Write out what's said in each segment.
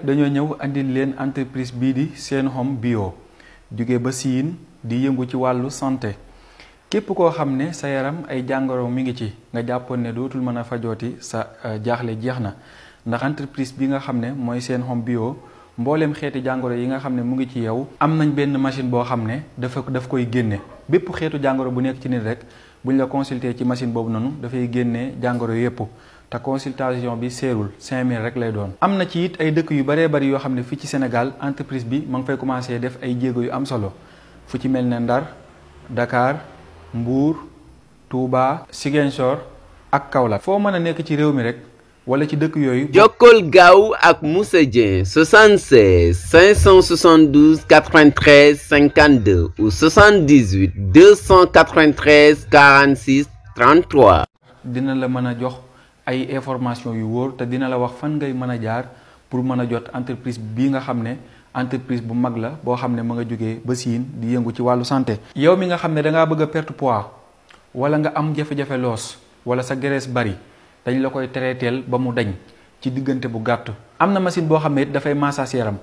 dañoo ñëw andil leen entreprise bii di Sen Home Bio jóge ba Siin di yëngu ci wàllu santé képp koo xam ne sa yaram ay jàngoro mi ngi ci nga jàppoon ne dootul mën a fajooti sa jaaxle jeex na ndax entreprise bi nga xam ne mooy Sen Home Bio mbooleem xeeti jàngoro yi nga xam ne mu ngi ci yow am nañ benn machine boo xam ne daf koy génne bépp xeetu jàngoro bu nekk ci nit rek buñ la consulter ci machine boobu noonu dafay génne jàngoro yépp te consultation bi seerul 5000 rek lay doon. am na ci it ay dëkk yu baree bari yoo xam ne fii ci Sénégal entreprise bi ma ngi fay commencé def ay jéego yu am solo fu ci mel ne Ndar Dakar Mbour Touba Ziguinchor ak Kaolack. foo mën a nekk ci réew mi rek wala ci dëkk yooyu. Jokkol gaaw ak Moussa Dieng 76 572 93 52 ou 78 293 46 33. dina la mën a jox ay information yu wóor te dina la wax fan ngay mën a jaar pour mën a jot entreprise bii nga xam ne entreprise bu mag la boo xam ne ma nga jógee ba Siin di yëngu ci wàllu santé. yow mi nga xam ne da ngaa bëgg a perte poids wala nga am jafe-jafe loos wala sa graisse bari dañ la koy traiteel ba mu dañ ci diggante bu gàtt. am na machine boo xam ne it dafay massage yaram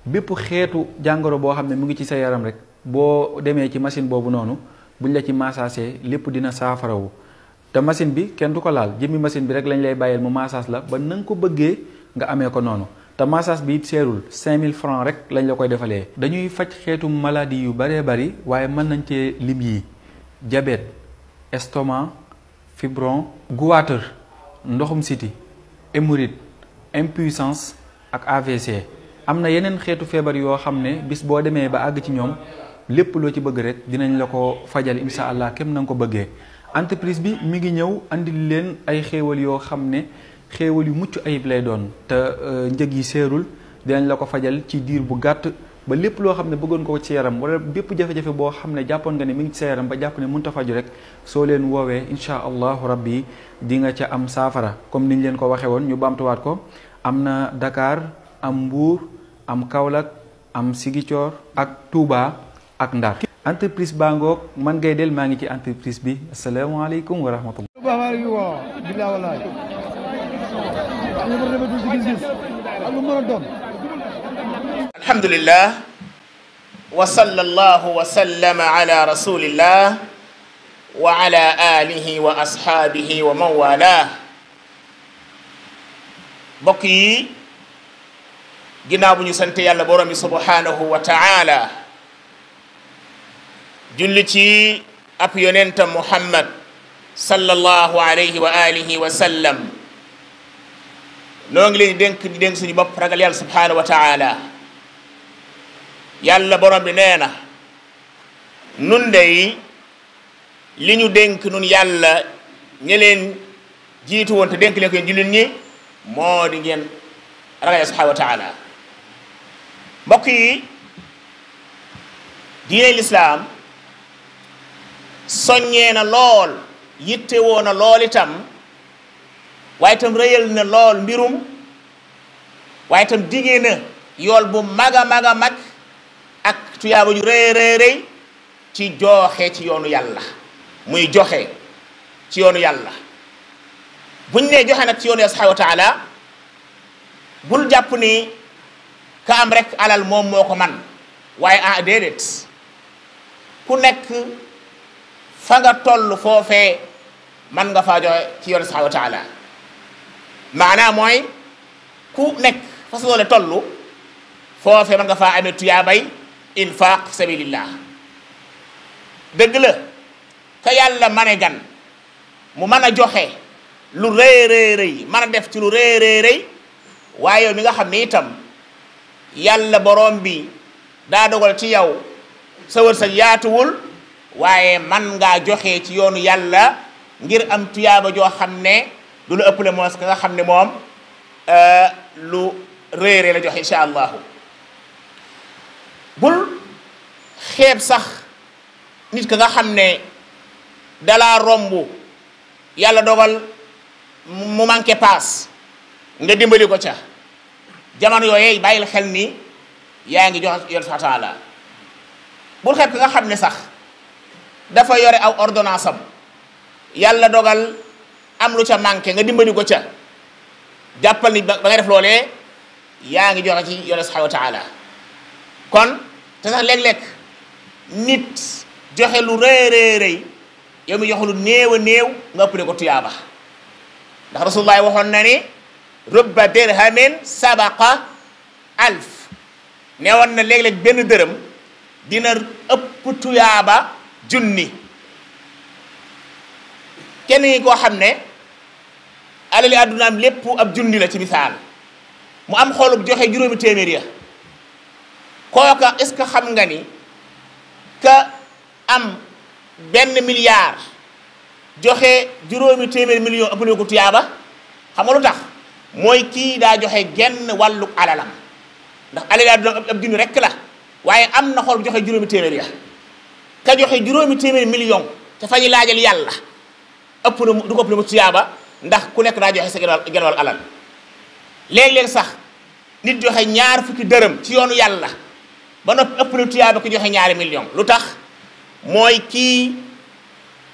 bépp xeetu jàngoro boo xam ne mu ngi ci sa yaram rek boo demee ci machine boobu noonu buñ la ci massage lépp dina saafarawu. te machine bi kenn du ko laal jëmmi machine bi rek lañ lay bàyyeel mu massage la ba na nga ko bëggee nga amee ko noonu te massage bi it seerul 5000 francs rek lañ la koy defalee. dañuy faj xeetu maladie yu baree bari waaye mën nañ cee lim yi diabète estomac fibron goitre ndoxum siti hémorroïde impuissance ak AVC. am na yeneen xeetu feebar yoo xam ne bis boo demee ba àgg ci ñoom lépp loo ci bëgg rek dinañ la ko fajal insha allah kem na nga ko bëggee. entreprise bi mi ngi ñëw andil leen ay xéewal yoo xam ne xéewal yu mucc ayib lay doon te njëg yi seerul dinañ la ko fajal ci diir bu gàtt ba lépp loo xam ne bëggoon ko ci yaram wala bépp jafe-jafe boo xam ne jàppoon nga ne mi ngi ci sa yaram ba jàpp ne mënut a faju rek soo leen woowee insha allahu rabbi di nga ca am saafara comme niñ leen ko waxee woon ñu baamtuwaat ko am na Dakar am Mbour am Kaolack am Ziguinchor ak Touba ak Ndar. entreprise baa ngoog man ngay del maa ngi ci entreprise bi asalaamaaleykum wa rahmatullah. alhamdulillah wa sallallahu wa sallama ala rasulillah wa ala alihi wa ashaabihi wa man wala. mbokk yi ginnaaw bu ñu sant yàlla borom bi subhanahu wa ta'ala julli ci ab yonentam Muhammad sallallahu alayhi wa alihi wa sallam noo ngi leen di dénk suñu bopp ragal yàlla subhanahu wa ta'ala. yàlla borom bi nee na nun dey li ñu dénk nun yàlla ñe leen jiitu woon te dénk leen ko yéen jullit ñi moo di ngeen ragal yàlla subhanahu wa ta'ala. mbokk yi diine lislaam soññee na lool yitte woo na lool itam waaye itam rëyal na lool mbirum waaye itam digee na yool bu mag a mag a mag ak tuyaaba ju rëy rëy ci joxe ci yoonu yàlla muy joxe ci yoonu yàlla. buñ nee joxe nag ci yoonu yàlla subhanahu wa ta'ala bul jàpp ni ka am rek alal moom moo ko man waaye déedéet ku nekk fa nga toll foofee man nga faa joxe ci yoonu subhanahu wa ta'ala. maanaam mooy ku nekk fa sa doole toll foofee man nga faa amee tuyaabay infaq sabilillah. dëgg la ka yàlla mane gan mu mën a joxe lu rëy rëy rëy mën a def ci lu rëy rëy rëy waaye yow mi nga xam ne itam yàlla borom bi daa dogal ci yow sa wërsëg yaatuwul waaye man ngaa joxe ci yoonu yàlla ngir am tuyaaba joo xam ne du la ëppale moos ka nga xam ne moom lu rëy rëy la joxe insha allahu. bul xeeb sax nit ka nga xam ne dalaa romb yàlla dogal mu manqué paas nga dimbali ko ca jamono yooyee bàyyil xel ni yaa ngi jox yoon subhanahu wa ta'ala. bul xeeb ka nga xam ne sax dafa yore aw ordonnance am yàlla dogal am lu ca manqué nga dimbali ko ca jàppal ni ba nga def loolee yaa ngi joxe ci yàlla subhanahu wa taala kon te sax léeg-léeg nit joxe lu rëy yow mi joxe lu néew a néew nga ëppale ko tuyaaba ndax rasulullah waxoon na ni rubba dirhamin sabaqa alf ne woon na léeg-léeg benn dërëm dina ëpp tuyaaba junni kenn ngi koo xam ne alali àddunaam lépp ab junni la ci misaal mu am xoolub joxe juróomi téeméer ya kooka est-ce que xam nga ni ka am benn milliard joxe juróomi téeméer million ëppale ko tuyaaba xam nga lu tax mooy kii daa joxe genn wàllu alalam ndax alali àddunaam ab junni rekk la waaye am na xoolub joxe juróomi téeméer ya ka joxe juróomi téeméer million te fa ñu laajal yàlla ëpp na du ko ëpp na tuyaaba ndax ku nekk daa joxe sa genn wàll alal léeg-léeg sax nit joxe ñaar fukki dërëm ci yoonu yàlla ba noppi ëpp na tuyaaba ko joxe ñaari million lu tax mooy kii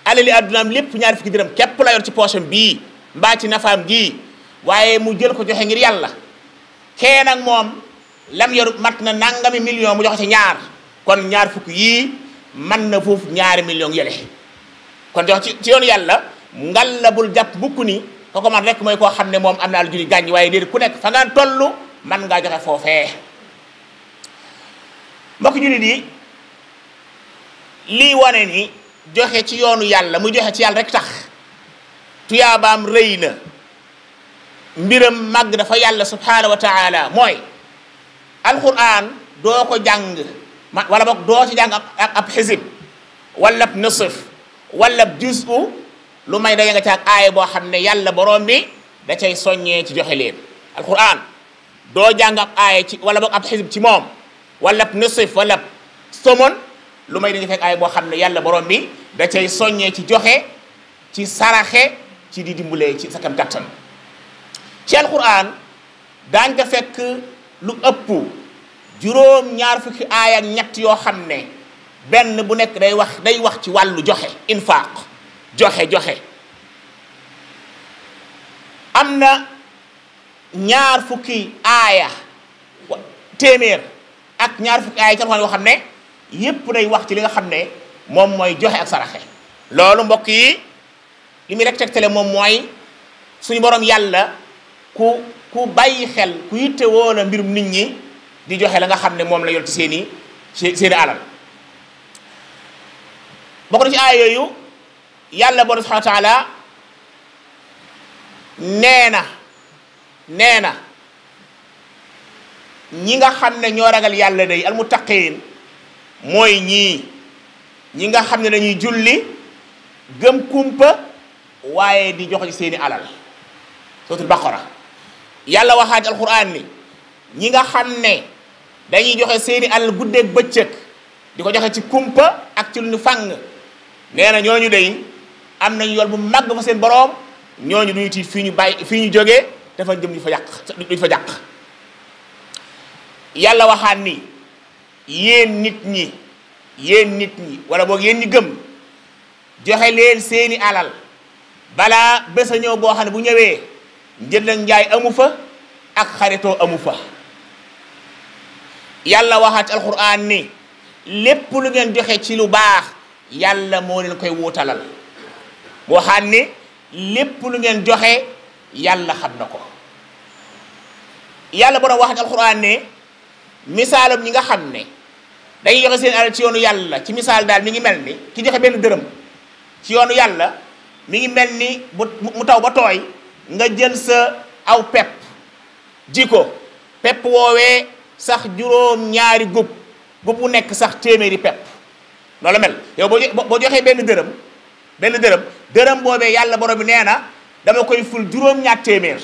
alali addunaam lépp ñaar fukki dërëm képp la yor ci poosam bii mbaa ci nafaam gii waaye mu jël ko joxe ngir yàlla kee nag moom lam yor mat na nangami million mu joxe ci ñaar kon ñaar fukki yii man na foofu ñaari million yële kon joxe ci yoonu yàlla ngal la bul jàpp bukk ni ko man rek mooy koo xam ne moom am na al juri gàññ waaye déedéet ku nekk fa nga tollu man ngaa joxe foofee mbokk jullit yi lii wane ni joxe ci yoonu yàlla muy joxe ci yàlla rek tax tuyaabaam rëy na mbiram màgg dafa yàlla subhanahu wa taala mooy alquran doo ko jàng wala boog doo ci jàng ab xisib wala ab nisf wala ab juz'u lu may daya nga ci ak aaya boo xam ne yàlla borom bi da cay soññee ci joxe leen alquran doo jàng ab aaya ci wala boog ab xisib ci moom wala ab nisf wala ab somon lu may da nga fekk aaya boo xam ne yàlla borom bi da cay soññee ci joxe ci saraxe ci di dimbalee ci sa kam kattan ci alquran daañ nga fekk lu ëpp juróom-ñaar fukki aaya ak ñett yoo xam ne benn bu nekk day wax ci wàllu joxe infaq joxe am na ñaar fukki aaya téeméer ak ñaar fukki aaya ci alxuraan yoo xam ne yépp day wax ci li nga xam ne moom mooy joxe ak saraxe loolu mbokk yi li muy rek tegtale moom mooy suñu borom yàlla ku bàyyi xel ku yitte woon a mbirum nit ñi di joxe la nga xam ne moom la yor ci seeni alal bokk na ci aaya yooyu yàlla borom subhanahu wa taala nee na ñi nga xam ne ñoo ragal yàlla day almuttaqiin mooy ñi nga xam ne dañuy julli gëm kumpa waaye di joxe ci seeni alal suratul baqara yàlla waxaat ci alquran ni ñi nga xam ne dañuy joxe seeni alal guddeeg bëccëg di ko joxe ci kumpa ak ci lu ñu fàng nee na ñooñu day am nañu yool bu màgg fa seen boroom ñooñu duñu tiit fii ñu jógee dafa jëm duñ fa jàq yàlla waxaat ni yéen nit ñi wala boog yéen ñi gëm joxe leen seeni alal balaa bés a ñëw boo xam ne bu ñëwee njënd ak njaay amu fa ak xaritoo amu fa yàlla waxaat ci alquran ni lépp lu ngeen joxe ci lu baax yàlla moo leen koy wuutalal moo xam ni lépp lu ngeen joxe yàlla xam na ko yàlla borom waxaat ci alquran ne misaalum ñi nga xam ne dañuy joxe seen alal ci yoonu yàlla ci misaal daal mi ngi mel ni ki joxe benn dërëm ci yoonu yàlla mi ngi mel ni mu taw ba tooy nga jël sa aw pepp ji ko pepp woowee sax juróom-ñaari gub bu nekk sax téeméeri pepp loolu mel yow boo joxee benn dërëm boobee yàlla borom bi nee na dama koy ful juróom-ñaar téeméer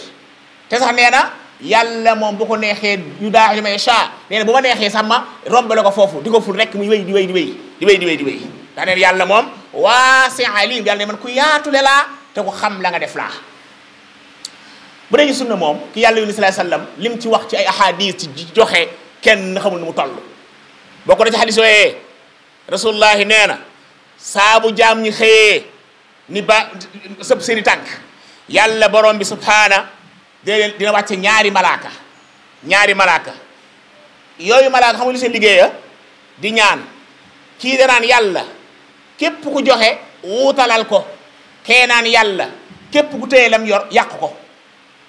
te sax nee na yàlla moom bu ko neexee yu daa may sha nee na bu ma neexee sax ma rombale ko foofu di ko ful rek muy wéy di wéy daa neen yàlla moom waasi alim yàlla ne man ku yaatule laa te ku xam la nga def laa bu dee ñu sunna moom ki yàlla yu ni sallallahu alayhi wasallam lim ci wax ci ay ahadis ci joxe kenn xamul nu mu toll bokk na ci xadis yooyee rasulullahi nee na saabu jaam ñi xëyee ni ba sëb seeni tànk yàlla borom bi subhaana dina wàcce ñaari malaaka ñaari malaaka yooyu malaaka xam nga li seen liggéeya di ñaan kii danaan yàlla képp ku joxe wuutalal ko kee naan yàlla képp ku téye lam yor yàq ko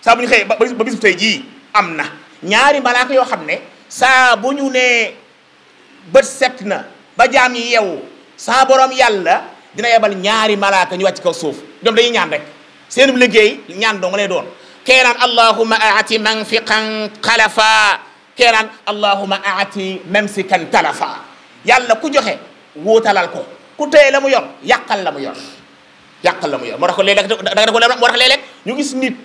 saa bu ñu xëyee ba bisu tey jii am na ñaari malaaka yoo xam ne saa bu ñu nee bët set na ba jaam yi yeewu saa borom yàlla dina yebal ñaari malaaka ñu wàcc kaw suuf ñoom dañuy ñaan rek seen liggéey ñaan dong lay doon kee naan allahumma aati manfiqan xalafa kee naan allahumma aati mamsikan talafa yàlla ku joxe wuutalal ko ku téye la mu yor yàqal la mu yor yàqal la mu yor moo tax ko léeg-léeg moo tax léeg-léeg ñu gis nit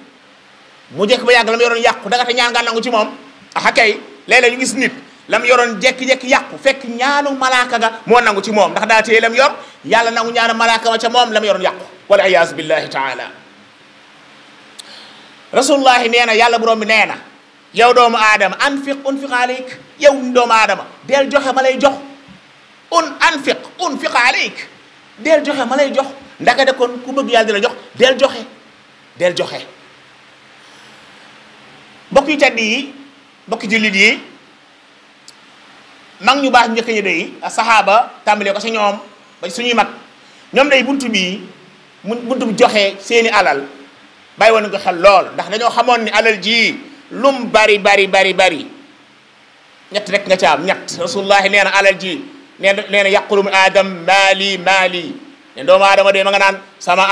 mu jekk ba yàgg la mu yoroon yàqu danga te ñaan nga nangu ci moom ah kay léeg-léeg ñu gis nit la mu yoroon jekki-jekki yàqu fekk ñaanu malaaka ga moo nangu ci moom ndax daa téye la mu yor yàlla nangu ñaanu malaaka ma ca moom la mu yoroon yàqu wal iyaazu billahi taala rasulullahi nee na yàlla borom bi nee na yow doomu aadama unfiq aleyk yow doomu aadama del joxe ma lay jox unfiq aleyk del joxe ma lay jox ndaka de kon ku bëgg yàlla di la jox del joxe mbokk yi tedd yi mbokki jullit yi mag ñu baax njëkk ñi day saxaaba tàmbalee ko si ñoom ba suñuy mag ñoom day buntu bii buntu joxe seeni alal bàyyi woon ko xel lool ndax dañoo xamoon ni alal ji lum bari ñett rek nga ca am ñett rasulullahi nee na alal ji nee na yaqulu min aadam maali ne doomu aadama de ma nga naan sama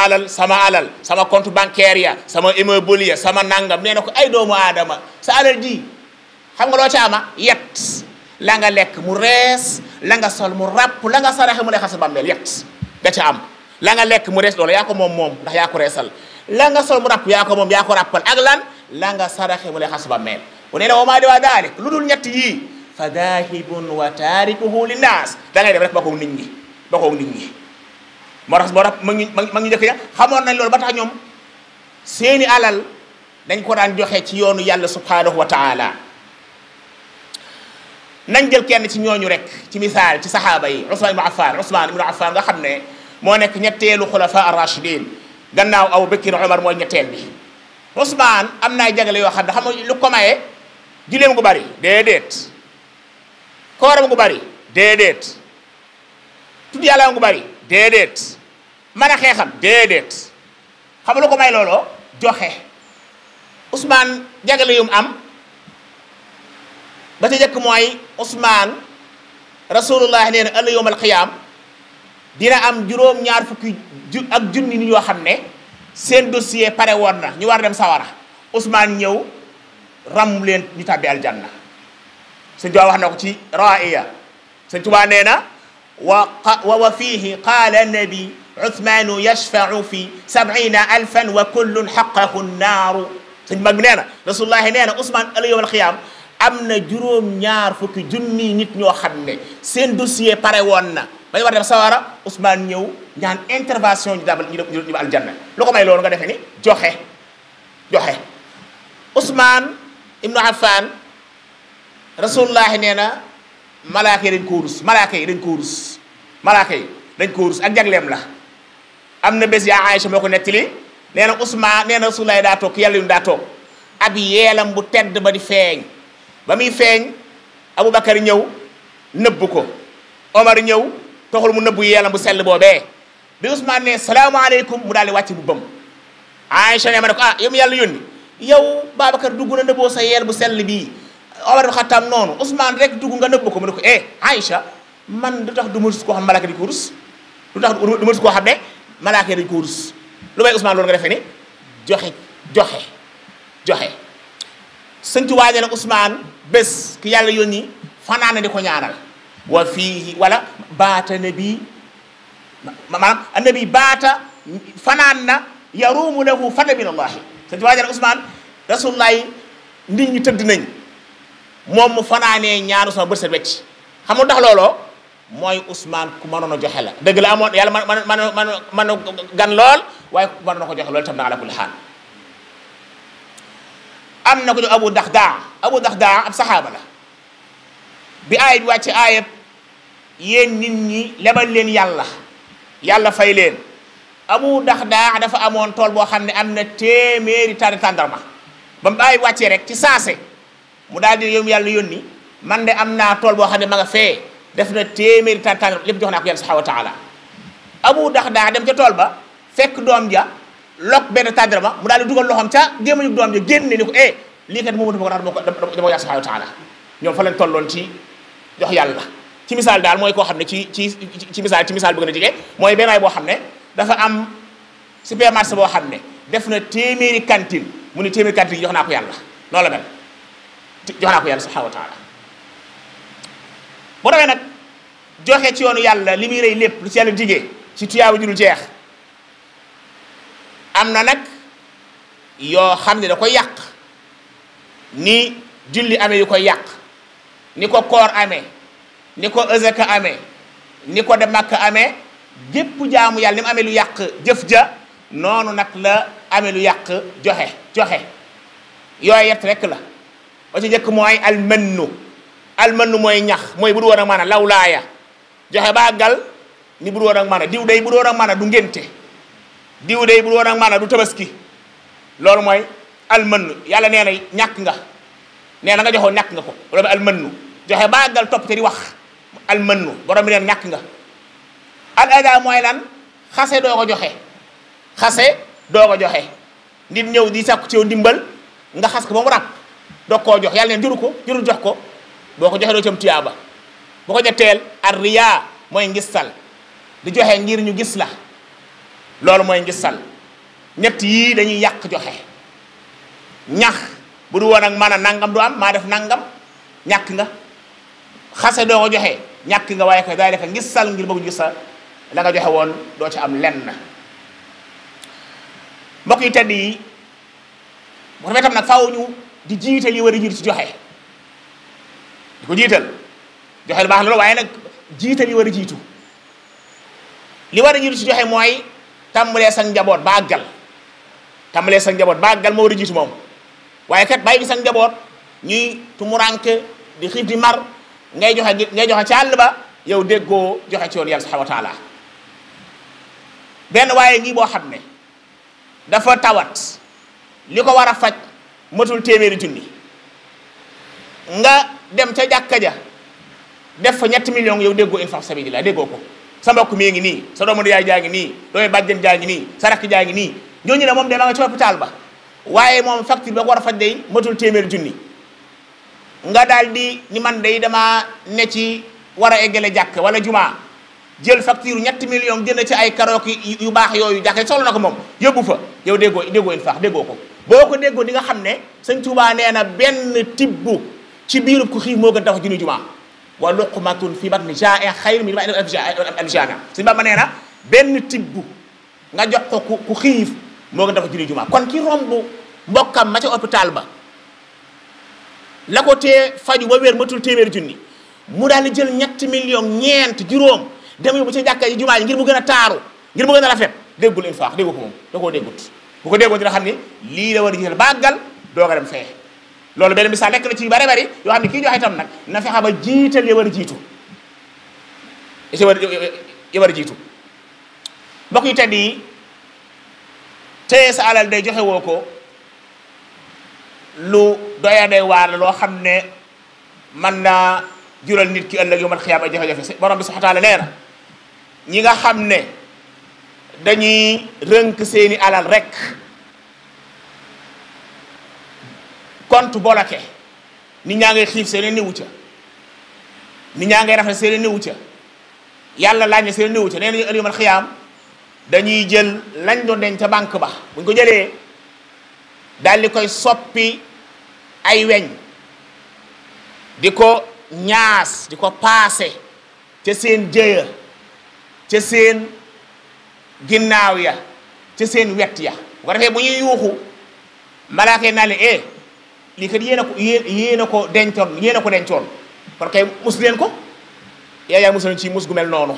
alal sama compte bancaire ya sama immeuble ya sama nangam nee na ko ay doomu aadama sa alal ji xam nga loo ca ama yet la nga lekk mu rees la nga sol mu ràpp la nga saraxe mu neexal sa bàmmeel yet nga ca am la nga lekk mu rees loolu yaa ko moom ndax yaa ko reesal la nga sol mu ràpp yaa ko moom yaa ko ràppal ak lan la nga saraxe mu neexal sa bàmmeel bu nee na wa maa di waa daalik lu dul ñett yii fa daahibun wa taarikuhu linnaas da ngay dem rek bokkoog nit ñi moo tax ma ngi njëkk ya xamoon nañ loolu ba tax ñoom seeni alal dañ ko daan joxe ci yoonu yàlla subhanahu wa taala nañ jël kenn ci ñooñu rek ci misaal ci saxaaba yi Usmaan ibnu Affaan nga xam ne moo nekk ñetteelu xulafa ar-rashidin gannaaw Abu Bakr Umar mooy ñetteel bi Usmaan am naay jagale yoo xam ne xam nga lu ko maye gileem gu bari déedéet kooram gu bari déedéet tudd yàlla gu bari déedéet mën a xeexam déedéet xam nga lu ko may looloo joxe Usmaan jagale yum am ba ca jëkk mooy Usmaan rasulullah nee na ëllëg yawmal qiyaam dina am juróom-ñaar fukki ak junni nit yoo xam ne seen dossier pare woon na ñu war dem sawara Usmaan ñëw ram leen ñu tàbbi aljanna sëñ Tuubaa wax na ko ci raaya sëñ Tuubaa nee na wa fiihi qaala nabi Usmaanu yashfau fi 70,000 wa kullun xaqahu naaru sëñ mag bi nee na rasulullahi nee na Usmaan ëllëg yawmal qiyaam am na juróom-ñaar fukki junni nit ñoo xam ne seen dossier pare woon na ba ñu war dem sawara Usmaan ñëw ñaan intervention ñu dabal ñu aljanna lu ko may loolu nga defee ni joxe Usmaan ibnu Affaan rasulullahi nee na malaaka yi dañ ko rus ak jagleem la am na bés yaa Aïcha moo ko nettali nee na Usmaan nee na rasulullahi daa toog yàlla yu daa toog ab yeelam bu tedd ba di feeñ ba muy feeñ Aboubacar ñëw nëbb ko Omar ñëw toxul mu nëbbu yeelam bu sell boobee bi Usmaan ne salaamaaleykum mu daal di wàcc bu bëm Aïcha ne ma ne ko yow mi yàlla yónni yow Babacar dugg na nëbboo sa yeel bu sell bii Omar ibn Khattab noonu Usmaan rek dugg nga nëbb ko mu ne ko Aïcha man lu tax du ma rus koo xam malaaka dañ ko rus lu tax du ma rus koo xam ne malaaka dañ ko rus lu may Usmaan loolu nga defee ni joxe sëñ Tuubaa nee na Usmaan bés ki yàlla yónni fanaan di ko ñaanal wa fiihi wala baata nabi maanaam annabi baata fanaan na yaruumu lahu fadla min allahi sëñ Tuubaa nee na Usmaan rasulullahi nit ñi tëdd nañ moom mu fanaanee ñaanu sama bët set wecc xam nga tax looloo mooy Usmaan ku mënoon a joxe la dëgg la amoon yàlla man gan lool waaye ku mënoon a ko joxe loolu tam na ala kulli xaal am na ko ñu Abu Daxdaa ab saxaaba la bi aaya bi wàcce aayab yéen nit ñi lebal leen yàlla fay leen Abu Daxdaa dafa amoon tool boo xam ne am na téeméeri tari tàndarma ba mu aaya bi wàccee rek ci saase mu daal di yow yàlla yónni man de am naa tool boo xam ne ma nga fee def na téeméeri tànn lépp jox naa ko yàlla subhanahu wa taala Abu Darda dem ca tool ba fekk doom ja lok benn tàndarma mu daal di dugal loxoom ca gémmañu doom ja génne ni ko lii kat moomatu ma ko dama ko yàlla subhanahu wa taala ñoom fa lañ tolloon ci jox yàlla ci misaal daal mooy koo xam ne ci misaal bëgg na jege mooy benn waay boo xam ne dafa am supermarché boo xam ne def na téeméeri cantine mu ni téeméeri cantine yi jox naa ko yàlla noonu la mel jox naa ko yàlla subhanahu wa taala bu demee nag joxe ci yoonu yàlla li muy rëy lépp lu ci yàlla digee ci tuyaabu ju dul jeex am na nag yoo xam ne da koy yàq ni julli amee yu koy yàq ni ko koor amee ni ko azaka amee ni ko dem Makka amee gépp jaamu yàlla ni mu amee lu yàq jëf ja noonu nag la amee lu yàq joxe yooyu yett rek la ba ci njëkk mooy almannu mooy ñax mooy bu du woon ak maanaam lawlaaya joxe ba gal ni bu du woon ak maanaam diw day bu du woon ak maanaam du ngénte diw day bu du woon ak maanaam du tabaski loolu mooy almannu yàlla nee na ñàkk nga nee na nga joxoon ñàkk nga ko loolu almannu joxe ba gal topp te di wax almannu borom bi neen ñàkk nga al ada mooy lan xase doo ko joxe nit ñëw di sàkku ci yow ndimbal nga xas ko ba mu ràpp doo koo jox yàlla neen jurul jox ko boo ko joxe doo ci am tuyaaba boo ko ñetteel ar riyaa mooy ngistal di joxe ngir ñu gis la loolu mooy ngistal ñett yii dañuy yàq joxe ñax bu du woon ak maanaam nangam du am maa def nangam ñàkk nga xase doo ko joxe ñàkk nga waaye koy daay defe ngistal ngir bëgg gis la nga joxe woon doo ci am lenn mbokk yi tedd yi bu defee tam nag faaw ñu di jiital yi war a jiitu ci joxe di ko jiital joxe lu baax loolu waaye nag jiital yi war a jiitu li war a jiitu ci joxe mooy tàmbalee sa njaboot ba àggal moo war a jiitu moom waaye kat bàyyi bi sa njaboot ñuy tumuranke di xiif di mar ngay joxe ci àll ba yow déggoo joxe ci yoon yàlla subhanahu wa taala benn waaye ngi boo xam ne dafa tawat li ko war a faj matul téeméeri junni nga dem ca jàkka ja def fa 3 millions yow déggoo infaq sabilillah déggoo ko sa mbokk mii ngi nii sa doomu yaay jaa ngi nii doomu bàjjen jaa ngi nii sa rakk jaa ngi nii ñooñu ne moom de ma nga ci hôpital ba waaye moom facture ba ko war a faj day matul téeméeri junni nga daal di ni man day dama ne ci war a eggale jàkk wala jumaa jël facture 3 millions jënd ci ay karooki yu baax yooyu jàkk soxla na ko moom yóbbu fa yow déggoo infaq déggoo ko boo ko déggoo di nga xam ne sëñ Tuubaa nee na benn tibbu ci biirub ku xiif moo gën tax junni jumaa wa luqmatun fi batni jaa'in xayrun min alfi jaana sëñ Bamba nee na benn tibbu nga jox ko ku xiif moo gën tax junni jumaa kon ki romb mbokkam ma ca hôpital ba la ko tee faju ba wér matul téeméeri junni mu daal di jël 3 millions ñeent juróom dem yóbbu ca jàkka ji jumaa ji ngir mu gën a taaru ngir mu gën a rafet déggul infaq déggu ko moom da koo déggut bu ko déggoon dina xam ne lii la war a jiital bàggal dooga dem fee loolu benn misaal lekk na ci yu bari bari yoo xam ne kii joxe itam nag na fexe ba jiital ya war a jiitu mbokk yu tedd yi téye sa alal day joxe woo ko lu doya day waar la loo xam ne mën naa jural nit ki ëllëg yawmal xiyaama ay jafe-jafe borom bi subhaanahu wa taala nee na ñi nga xam ne dañuy rënk seeni alal rek compte bloqué nit ñaa ngay xiif seeni niwu ca nit ñaa ngay rafet seeni niwu ca yàlla laaj na seeni niwu ca nee nañu ëllëg yawmal xiyaam dañuy jël lañ doon denc ca banque ba buñ ko jëlee daal di koy soppi ay weñ di ko ñaas di ko paase ca seen jëya ca seen ginnaaw ya ca seen wet ya bu ko defee bu ñuy yuuxu malaaka yi naa leen lii kat yéen a ko dencoon kon kay mus leen ko yaa musul ci mus gu mel noonu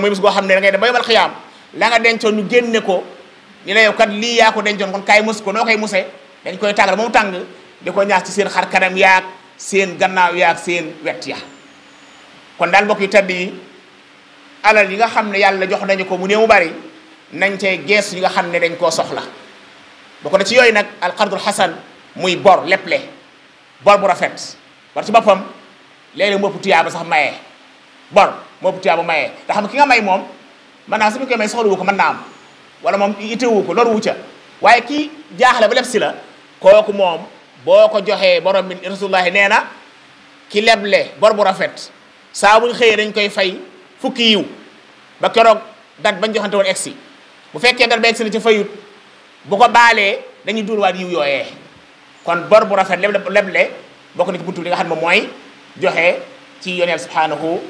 muy mus goo xam ne da ngay dem ba yawmal xiyaam la nga dencoon ñu génne ko ni la yow kat lii yaa ko dencoon kon kaay mus ko noo koy musee dañ koy tàngal ba mu tàng di ko ñaas ci seen xar kanam yaag seen gannaaw yaag seen wet ya kon daal mbokk yi tedd yi alal yi nga xam ne yàlla jox nañu ko mu néew mu bari nañ cay gees yi nga xam ne dañ koo soxla bokk na ci yooyu nag alqardul hasan muy bor leble bor bu rafet bor ci boppam léeg-léeg moo ëpp tuyaaba sax maye bor moo ëpp tuyaaba maye te xam ki nga may moom mën naa su ñu koy may soxla wu ko mën naa am wala moom ittewu ko loolu wu ca waaye kii jaaxle ba leb si la kooku moom boo ko joxee borom bi rasulullahi nee na ki leble bor bu rafet saa buñ xëyee dañ koy fay fukki yiw ba keroog dat bañ joxante woon egsi bu fekkee dat ba egsi na ci fayut bu ko baalee dañuy duulwaat yiw yooyee kon bor bu rafet leble bokk na ci buntu li nga xam ne moom mooy joxe ci yoneel subhanahu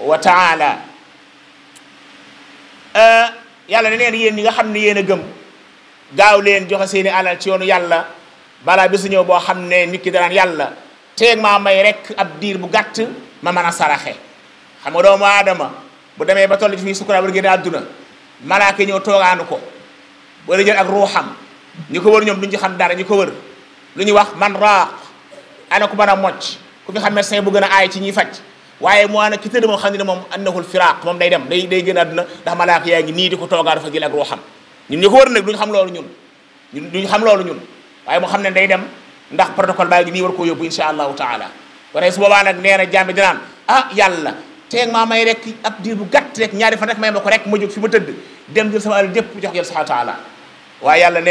wa taala yàlla ne neen yéen ñi nga xam ne yéen a gëm gaaw leen joxe seeni alal ci yoonu yàlla balaa bisu ñëw boo xam ne nit ki danaan yàlla teeg maa may rek ab diir bu gàtt ma mën a saraxe xam nga doomu aadama bu demee ba toll ci fii sukuraat ba génn àdduna malaaka ñëw toogaanu ko wala jël ak ruuxam ñi ko wër ñoom duñ ci xam dara ñi ko wër lu ñuy wax man raaq ana ku mën a mocc ku fi xam médecin bu gën a aay ci ñiy faj waaye mu ana ki tëdd moom xam ne moom annahul firaaq moom day dem day génn àdduna ndax malaaka yaa ngi nii di ko toogaa dafa jël ak ruuxam ñun ñi ko wër nag duñ xam loolu duñ xam loolu ñun waaye mu xam ne day dem ndax protocole baa ngi nii war koo yóbbu insha allahu taala wane su boobaa nag nee na jàmbi dinaan ah yàlla teeg maa may rek ab diir bu gàtt rek ñaari fan rek may ma ko rek ma jóg fi ma tëdd dem jël sama alal lépp jox yàlla subhanahu wa taala waaye yàlla